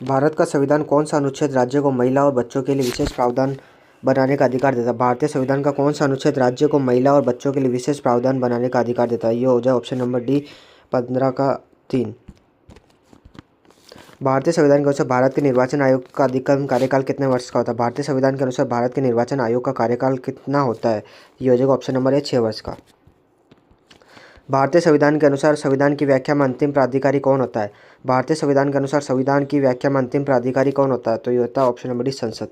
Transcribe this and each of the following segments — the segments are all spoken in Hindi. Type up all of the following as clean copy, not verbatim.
भारत का संविधान कौन सा अनुच्छेद राज्य को महिला और बच्चों के लिए विशेष प्रावधान बनाने का अधिकार देता है? भारतीय संविधान का कौन सा अनुच्छेद राज्य को महिला और बच्चों के लिए विशेष प्रावधान बनाने का अधिकार देता है? ये हो जाए ऑप्शन नंबर डी 15 का 3। भारतीय संविधान के अनुसार भारत के निर्वाचन आयोग का अधिकतम कार्यकाल कितने वर्ष का होता है? भारतीय संविधान के अनुसार भारत के निर्वाचन आयोग का कार्यकाल कितना होता है? ये हो जाएगा ऑप्शन नंबर ए 6 वर्ष का। भारतीय संविधान के अनुसार संविधान की व्याख्या में अंतिम प्राधिकारी कौन होता है? भारतीय संविधान के अनुसार संविधान की व्याख्या में अंतिम प्राधिकारी कौन होता है? तो ये होता है ऑप्शन नंबर डी संसद।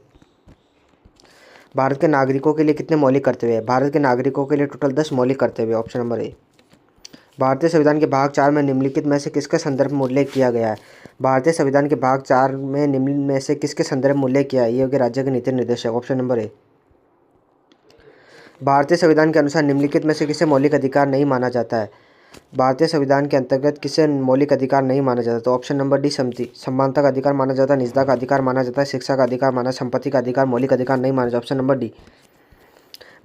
भारत के नागरिकों के लिए कितने मौलिक कर्तव्य है? भारत के नागरिकों के लिए टोटल 10 मौलिक कर्तव्य, ऑप्शन नंबर ए। भारतीय संविधान के भाग 4 में निम्नलिखित में से किसके संदर्भ में उल्लेख किया गया है? भारतीय संविधान के भाग 4 में निम्न में से किसके संदर्भ में उल्लेख किया है? ये हो गया राज्य के नीति निर्देशक, ऑप्शन नंबर ए। भारतीय संविधान के अनुसार निम्नलिखित में से किसे मौलिक अधिकार नहीं माना जाता है? भारतीय संविधान के अंतर्गत किसे मौलिक अधिकार नहीं माना जाता? तो ऑप्शन नंबर डी समति समानता का अधिकार माना जाता है, निजता का अधिकार माना जाता है, शिक्षा का अधिकार माना, संपत्ति का अधिकार, मौलिक अधिकार नहीं माना जाता। Option number D.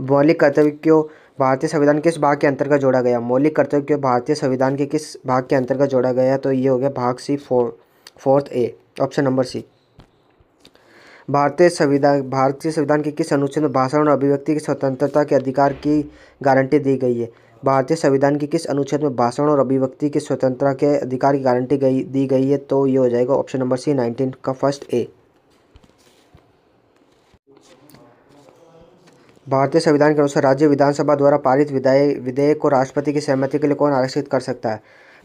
मौलिक कर्तव्य क्यों भारतीय संविधान किस भाग के अंतर्गत जोड़ा गया? मौलिक कर्तव्य क्यों भारतीय संविधान के किस भाग के अंतर्गत जोड़ा गया? तो ये हो गया भाग सी 4 ए, ऑप्शन नंबर सी। भारतीय संविधान के किस अनुच्छेद में भाषण और अभिव्यक्ति की स्वतंत्रता के अधिकार की गारंटी दी गई है? भारतीय संविधान के किस अनुच्छेद में भाषण और अभिव्यक्ति की स्वतंत्रता के अधिकार की गारंटी दी गई है? तो ये हो जाएगा ऑप्शन नंबर सी 19 का फर्स्ट ए। भारतीय संविधान के अनुसार राज्य विधानसभा द्वारा पारित विधेयक को राष्ट्रपति की सहमति के लिए कौन आरक्षित कर सकता है?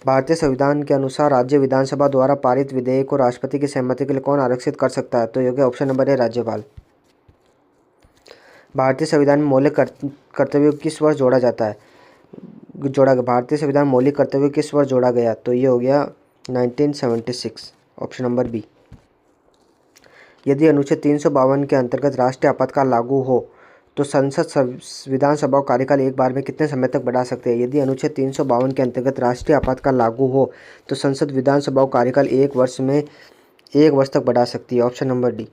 भारतीय संविधान के अनुसार राज्य विधानसभा द्वारा पारित विधेयक को राष्ट्रपति की सहमति के लिए कौन आरक्षित कर सकता है? तो ये होगा ऑप्शन नंबर ए राज्यपाल। भारतीय संविधान में मौलिक कर्तव्यों किस वर्ष जोड़ा जाता है? भारतीय संविधान मौलिक कर्तव्य किस वर्ष जोड़ा गया? तो ये हो गया 1976, ऑप्शन नंबर बी। यदि अनुच्छेद 352 के अंतर्गत राष्ट्रीय आपातकाल लागू हो तो संसद विधानसभा का कार्यकाल एक बार में कितने समय तक बढ़ा सकते हैं? यदि अनुच्छेद 352 के अंतर्गत राष्ट्रीय आपातकाल लागू हो तो संसद विधानसभा का कार्यकाल एक वर्ष तक बढ़ा सकती है, ऑप्शन नंबर डी।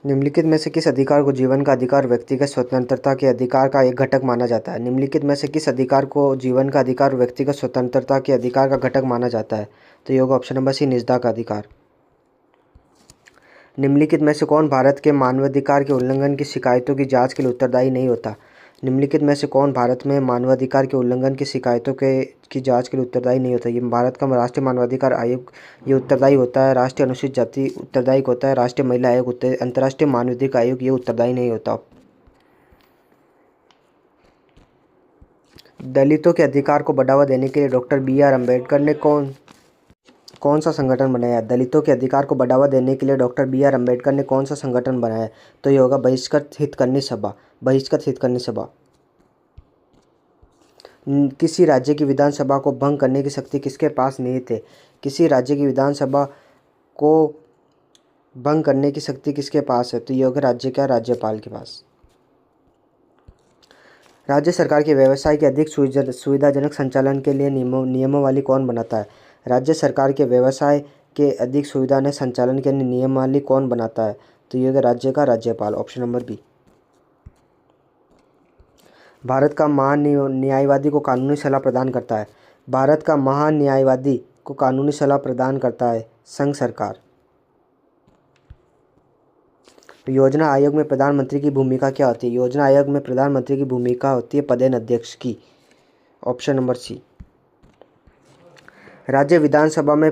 निम्नलिखित में से किस अधिकार को जीवन का अधिकार व्यक्तिगत स्वतंत्रता के अधिकार का एक घटक माना जाता है? निम्नलिखित में से किस अधिकार को जीवन का अधिकार व्यक्तिगत स्वतंत्रता के अधिकार का घटक माना जाता है? तो ये होगा ऑप्शन नंबर सी निजता का अधिकार। निम्नलिखित में से कौन भारत के मानवाधिकार के उल्लंघन की शिकायतों की जांच के लिए उत्तरदायी नहीं होता? निम्नलिखित में से कौन भारत में मानवाधिकार के उल्लंघन की शिकायतों की जांच के लिए उत्तरदायी नहीं होता? ये भारत का राष्ट्रीय मानवाधिकार आयोग ये उत्तरदायी होता है, राष्ट्रीय अनुसूचित जाति उत्तरदायी होता है, राष्ट्रीय महिला आयोग अंतर्राष्ट्रीय मानवाधिकार आयोग ये उत्तरदायी नहीं होता। दलितों के अधिकार को बढ़ावा देने के लिए डॉक्टर BR अम्बेडकर ने कौन सा संगठन बनाया? दलितों के अधिकार को बढ़ावा देने के लिए डॉक्टर BR अम्बेडकर ने कौन सा संगठन बनाया? तो ये होगा बहिष्कृत हितकर्मी सभा। किसी राज्य की विधानसभा को भंग करने की शक्ति किसके पास नहीं थे? किसी राज्य की विधानसभा को भंग करने की शक्ति किसके पास है? तो ये होगा राज्यपाल के पास। राज्य सरकार के व्यवसाय के अधिक सुविधाजनक संचालन के लिए नियमावली कौन बनाता है? राज्य सरकार के व्यवसाय के अधिक सुविधाजनक संचालन के लिए नियमावली कौन बनाता है? तो ये होगा राज्य का राज्यपाल, ऑप्शन नंबर बी। भारत का महान न्यायवादी को कानूनी सलाह प्रदान करता है? भारत का महान न्यायवादी को कानूनी सलाह प्रदान करता है संघ सरकार। योजना आयोग में प्रधानमंत्री की भूमिका क्या होती है? योजना आयोग में प्रधानमंत्री की भूमिका होती है पदेन अध्यक्ष की, ऑप्शन नंबर सी। राज्य विधानसभा में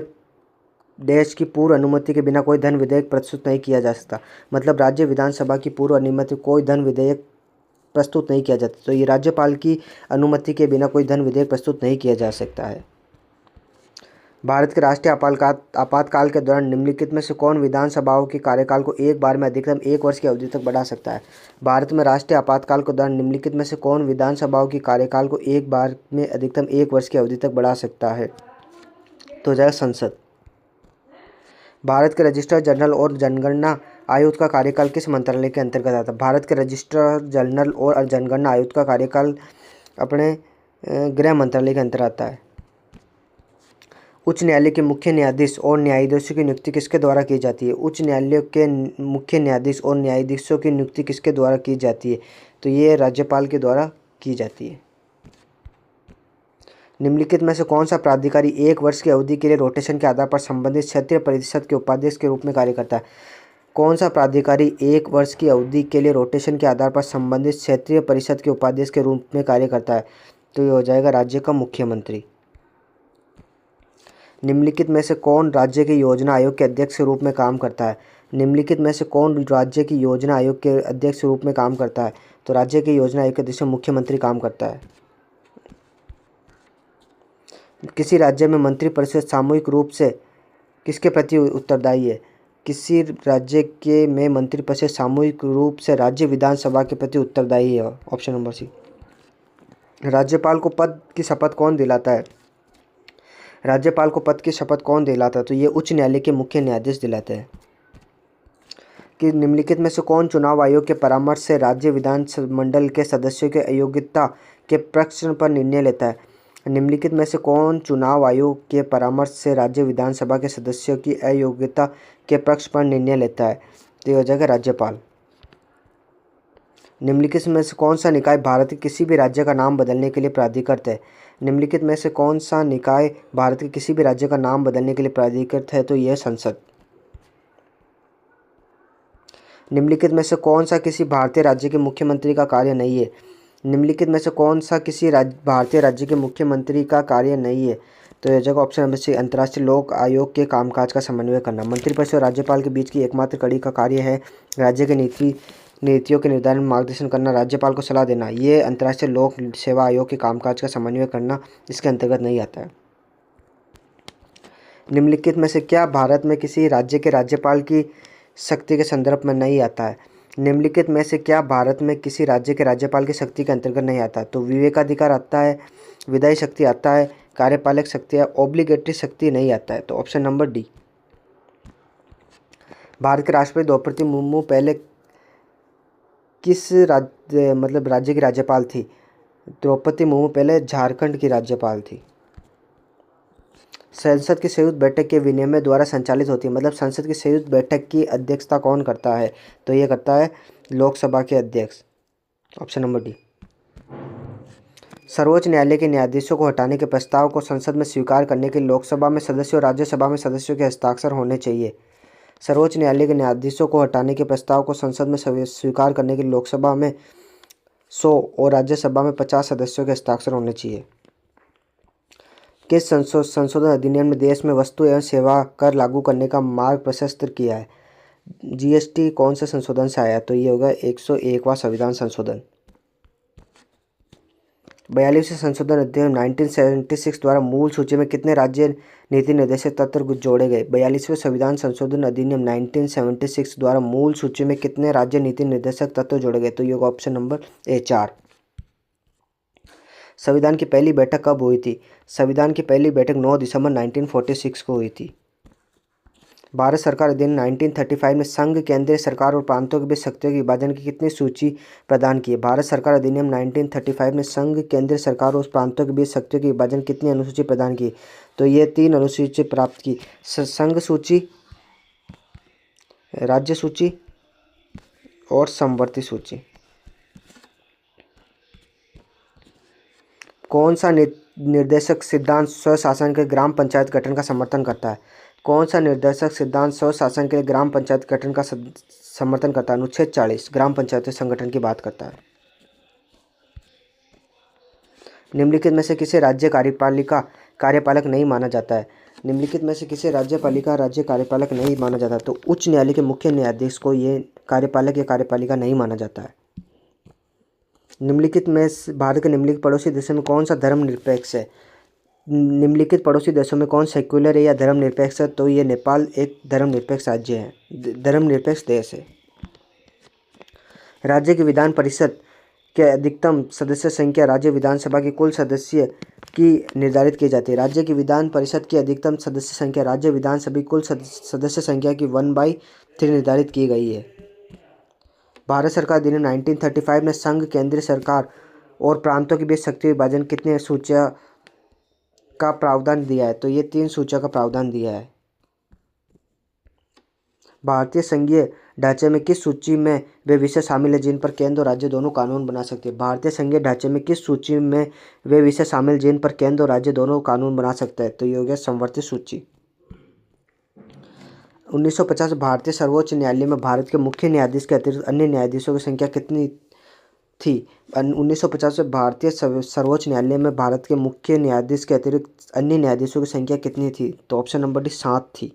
देश की पूर्व अनुमति के बिना कोई धन विधेयक प्रस्तुत नहीं किया जा सकता। मतलब राज्य विधानसभा की पूर्व अनुमति कोई धन विधेयक प्रस्तुत नहीं किया जाता। तो ये राज्यपाल की अनुमति के बिना कोई धन विधेयक प्रस्तुत नहीं किया जा सकता है। भारत के राष्ट्रीय आपातकाल के दौरान निम्नलिखित में से कौन विधानसभाओं के कार्यकाल को एक बार में अधिकतम 1 वर्ष की अवधि तक बढ़ा सकता है? भारत में राष्ट्रीय आपातकाल के दौरान निम्नलिखित में से कौन विधानसभाओं की कार्यकाल को एक बार में अधिकतम 1 वर्ष की अवधि तक बढ़ा सकता है? तो हो जाएगा संसद। भारत के रजिस्ट्रार जनरल और जनगणना आयुक्त का कार्यकाल किस मंत्रालय के अंतर्गत आता है? भारत के रजिस्ट्रार जनरल और जनगणना आयुक्त का कार्यकाल अपने गृह मंत्रालय के अंतर्गत आता है। उच्च न्यायालय के मुख्य न्यायाधीश और न्यायाधीशों की नियुक्ति किसके द्वारा की जाती है? उच्च न्यायालय के मुख्य न्यायाधीश और न्यायाधीशों की नियुक्ति किसके द्वारा की जाती है? तो ये राज्यपाल के द्वारा की जाती है। निम्नलिखित में से कौन सा प्राधिकारी 1 वर्ष की अवधि के लिए रोटेशन के आधार पर संबंधित क्षेत्रीय परिषद के उपाध्यक्ष के रूप में कार्य करता है? कौन सा प्राधिकारी 1 वर्ष की अवधि के लिए रोटेशन के आधार पर संबंधित क्षेत्रीय परिषद के उपाध्यक्ष के रूप में कार्य करता है? तो ये हो जाएगा राज्य का मुख्यमंत्री। निम्नलिखित में से कौन राज्य के योजना आयोग के अध्यक्ष के रूप में काम करता है? निम्नलिखित में से कौन राज्य की योजना आयोग के अध्यक्ष के रूप में काम करता है? तो राज्य के योजना आयोग के अध्यक्ष मुख्यमंत्री काम करता है। किसी राज्य में मंत्रिपरिषद सामूहिक रूप से किसके प्रति उत्तरदायी है? किसी राज्य के में मंत्रिपरिषद सामूहिक रूप से राज्य विधानसभा के प्रति उत्तरदायी है। Option number C. राज्यपाल को पद की शपथ कौन दिलाता है? राज्यपाल को पद की शपथ कौन दिलाता है? तो ये उच्च न्यायालय के मुख्य न्यायाधीश दिलाते हैं। कि निम्नलिखित में से कौन चुनाव आयोग के परामर्श से राज्य विधानमंडल के सदस्यों के अयोग्यता के प्रश्न पर निर्णय लेता है? निम्नलिखित में से कौन चुनाव आयोग के परामर्श से राज्य विधानसभा के सदस्यों की अयोग्यता के पक्ष पर निर्णय लेता है? तो ये हो जाएगा राज्यपाल। निम्नलिखित में से कौन सा निकाय भारत के किसी भी राज्य का नाम बदलने के लिए प्राधिकृत है? निम्नलिखित में से कौन सा निकाय भारत के किसी भी राज्य का नाम बदलने के लिए प्राधिकृत है? तो यह संसद। निम्नलिखित में से कौन सा किसी भारतीय राज्य के मुख्यमंत्री का कार्य नहीं है? निम्नलिखित में से कौन सा किसी भारतीय राज्य के मुख्यमंत्री का कार्य नहीं है? तो यह जगह ऑप्शन नंबर सी अंतर्राष्ट्रीय लोक आयोग के कामकाज का समन्वय करना। मंत्रिपरिषद और राज्यपाल के बीच की एकमात्र कड़ी का कार्य है राज्य के नीतियों के निर्धारण में मार्गदर्शन करना, राज्यपाल को सलाह देना। ये अंतर्राष्ट्रीय लोक सेवा आयोग के कामकाज का समन्वय करना इसके अंतर्गत नहीं आता है। निम्नलिखित में से क्या भारत में किसी राज्य के राज्यपाल की शक्ति के संदर्भ में नहीं आता है? निम्नलिखित में से क्या भारत में किसी राज्य के राज्यपाल की शक्ति के अंतर्गत नहीं आता? तो विवेकाधिकार आता है, विधायी शक्ति आता है, कार्यपालक शक्ति है, ऑब्लिगेटरी शक्ति नहीं आता है। तो ऑप्शन नंबर डी। भारत के राष्ट्रपति द्रौपदी मुर्मू पहले किस राज्य की राज्यपाल थी? द्रौपदी मुर्मू पहले झारखंड की राज्यपाल थी। संसद की संयुक्त बैठक के विनियम द्वारा संचालित होती है, मतलब संसद की संयुक्त बैठक की अध्यक्षता कौन करता है? तो ये करता है लोकसभा के अध्यक्ष। Option number D. सर्वोच्च न्यायालय के न्यायाधीशों को हटाने के प्रस्ताव को संसद में स्वीकार करने के लिए लोकसभा में सदस्यों और राज्यसभा में सदस्यों के हस्ताक्षर होने चाहिए। सर्वोच्च न्यायालय के न्यायाधीशों को हटाने के प्रस्ताव को संसद में स्वीकार करने के लिए लोकसभा में 100 और राज्यसभा में 50 सदस्यों के हस्ताक्षर होने चाहिए। किस संशोधन अधिनियम ने देश में वस्तु एवं सेवा कर लागू करने का मार्ग प्रशस्त किया है? जीएसटी कौन से संशोधन से आया? तो ये होगा 101वां संविधान संशोधन। 42वें संशोधन अधिनियम 1976 द्वारा मूल सूची में कितने राज्य नीति निर्देशक तत्व जोड़े गए? 42वें संविधान संशोधन अधिनियम 1976 द्वारा मूल सूची में कितने राज्य नीति निर्देशक तत्व जोड़े गए? तो ये होगा ऑप्शन नंबर ए 4। संविधान की पहली बैठक कब हुई थी? संविधान की पहली बैठक 9 दिसंबर 1946 को हुई थी। भारत सरकार अधिनियम 1935 में संघ, केंद्रीय सरकार और प्रांतों के बीच शक्तियों के विभाजन की कितनी सूची प्रदान की है? भारत सरकार अधिनियम 1935 में संघ, केंद्रीय सरकार और प्रांतों के बीच शक्तियों के विभाजन कितनी अनुसूची प्रदान की? तो ये 3 अनुसूची प्राप्त की, संघ सूची, राज्य सूची और समवर्ती सूची। कौन सा निर्देशक सिद्धांत स्वशासन के ग्राम पंचायत गठन का समर्थन करता है? कौन सा निर्देशक सिद्धांत स्वशासन के ग्राम पंचायत गठन का समर्थन करता है? अनुच्छेद 40 ग्राम पंचायत संगठन की बात करता है। निम्नलिखित में से किसे राज्य कार्यपालक नहीं माना जाता है? निम्नलिखित में से किसे राज्य कार्यपालक नहीं माना जाता? तो उच्च न्यायालय के मुख्य न्यायाधीश को ये कार्यपालक या कार्यपालिका नहीं माना जाता है। निम्नलिखित में भारत के निम्नलिखित पड़ोसी देशों में कौन सा धर्मनिरपेक्ष है? निम्नलिखित पड़ोसी देशों में कौन सेक्युलर है या धर्मनिरपेक्ष है? तो ये नेपाल एक धर्मनिरपेक्ष राज्य है, धर्मनिरपेक्ष देश है। राज्य की विधान परिषद के अधिकतम सदस्य संख्या राज्य विधानसभा की कुल सदस्य की निर्धारित की जाती है। राज्य की विधान परिषद की अधिकतम सदस्य संख्या राज्य विधानसभा की कुल सदस्य संख्या की 1/3 निर्धारित की गई है। भारत सरकार अधिनियम 1935 ने संघ, केंद्रीय सरकार और प्रांतों के बीच शक्ति विभाजन कितने सूचियों का प्रावधान दिया है? तो ये 3 सूचियों का प्रावधान दिया है। भारतीय संघीय ढांचे में किस सूची में वे विषय शामिल हैं जिन पर केंद्र और राज्य दोनों कानून बना सकते हैं? भारतीय संघीय ढांचे में किस सूची में वे विषय शामिल जिन पर केंद्र और राज्य दोनों कानून बना सकते हैं? तो ये हो गया संवर्धित सूची। 1950 भारतीय सर्वोच्च न्यायालय में भारत के मुख्य न्यायाधीश के अतिरिक्त अन्य न्यायाधीशों की संख्या कितनी थी? 1950 में भारतीय सर्वोच्च न्यायालय में भारत के मुख्य न्यायाधीश के अतिरिक्त अन्य न्यायाधीशों की संख्या कितनी थी? तो ऑप्शन नंबर डी 7 थी।